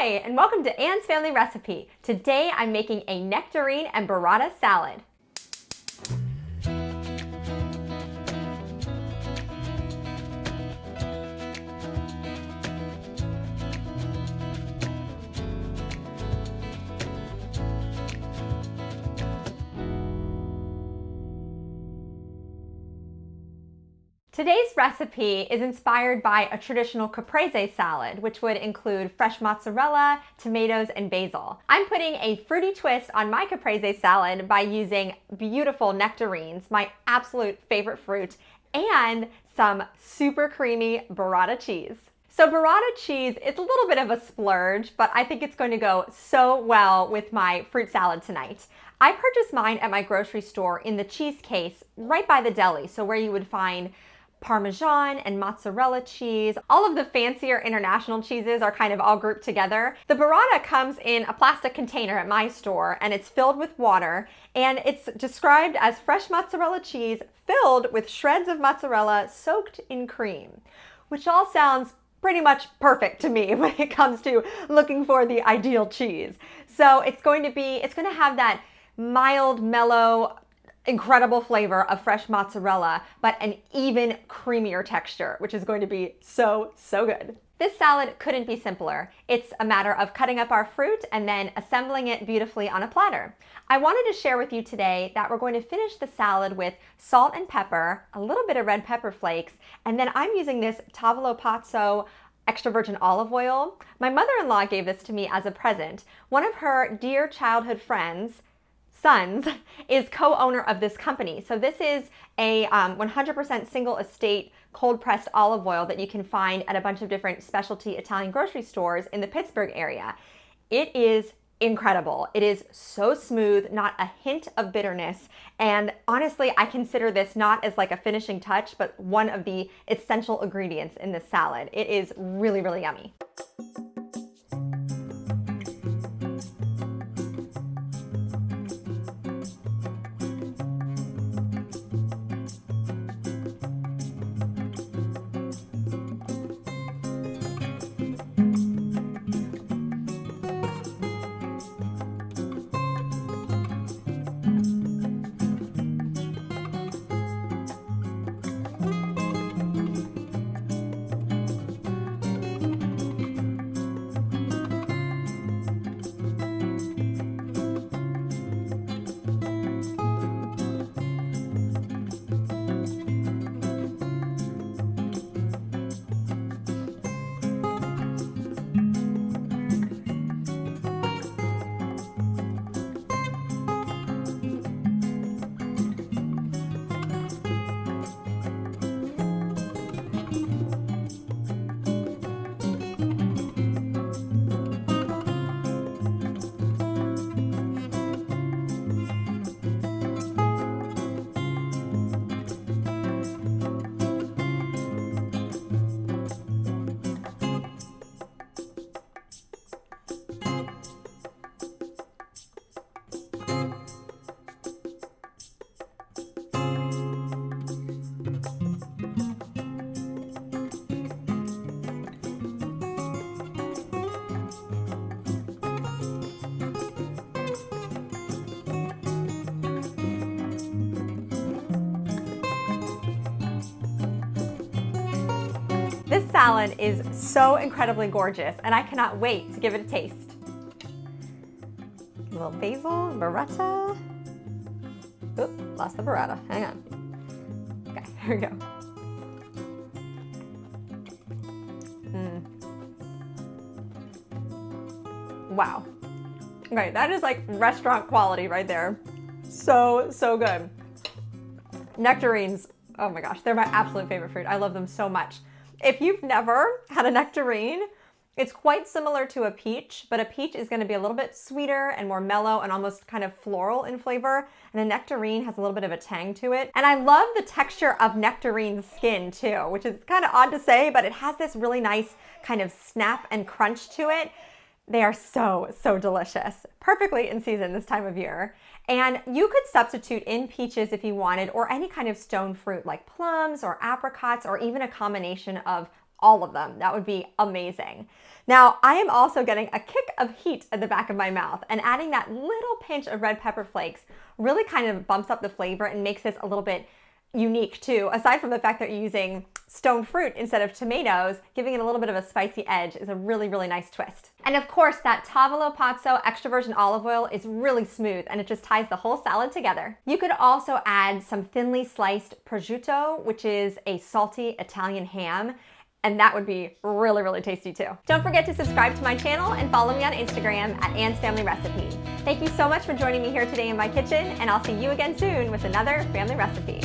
Hi, and welcome to Anne's Family Recipe. Today I'm making a nectarine and burrata salad. Today's recipe is inspired by a traditional caprese salad, which would include fresh mozzarella, tomatoes, and basil. I'm putting a fruity twist on my caprese salad by using beautiful nectarines, my absolute favorite fruit, and some super creamy burrata cheese. So burrata cheese is a little bit of a splurge, but I think it's going to go so well with my fruit salad tonight. I purchased mine at my grocery store in the cheese case right by the deli, so where you would find Parmesan and mozzarella cheese. All of the fancier international cheeses are kind of all grouped together. The burrata comes in a plastic container at my store and it's filled with water, and it's described as fresh mozzarella cheese filled with shreds of mozzarella soaked in cream, which all sounds pretty much perfect to me when it comes to looking for the ideal cheese. So it's going to have that mild, mellow, incredible flavor of fresh mozzarella, but an even creamier texture, which is going to be so good. This salad couldn't be simpler. It's a matter of cutting up our fruit and then assembling it beautifully on a platter. I wanted to share with you today that we're going to finish the salad with salt and pepper, a little bit of red pepper flakes, and then I'm using this Tavolo Pazzo extra virgin olive oil. My mother-in-law gave this to me as a present. One of her dear childhood friends, sons, is co-owner of this company. So this is a 100% single estate cold pressed olive oil that you can find at a bunch of different specialty Italian grocery stores in the Pittsburgh area. It is incredible. It is so smooth, not a hint of bitterness. And honestly, I consider this not as like a finishing touch, but one of the essential ingredients in this salad. It is really yummy. This salad is so incredibly gorgeous, and I cannot wait to give it a taste. A little basil and burrata. Oop, lost the burrata. Hang on. Okay, here we go. Wow. Okay, that is like restaurant quality right there. So good. Nectarines, oh my gosh, they're my absolute favorite fruit. I love them so much. If you've never had a nectarine, it's quite similar to a peach, but a peach is going to be a little bit sweeter and more mellow and almost kind of floral in flavor, and a nectarine has a little bit of a tang to it. And I love the texture of nectarine's skin too, which is kind of odd to say, but it has this really nice kind of snap and crunch to it. They are so delicious. Perfectly in season this time of year. And you could substitute in peaches if you wanted, or any kind of stone fruit like plums or apricots, or even a combination of all of them. That would be amazing. Now, I am also getting a kick of heat at the back of my mouth, and adding that little pinch of red pepper flakes really kind of bumps up the flavor and makes this a little bit unique too. Aside from the fact that you're using stone fruit instead of tomatoes, giving it a little bit of a spicy edge is a really, really nice twist. And of course, that tavolo pazzo extra virgin olive oil is really smooth and it just ties the whole salad together. You could also add some thinly sliced prosciutto, which is a salty Italian ham, and that would be really, really tasty too. Don't forget to subscribe to my channel and follow me on Instagram at Anne's Family Recipe. Thank you so much for joining me here today in my kitchen, and I'll see you again soon with another family recipe.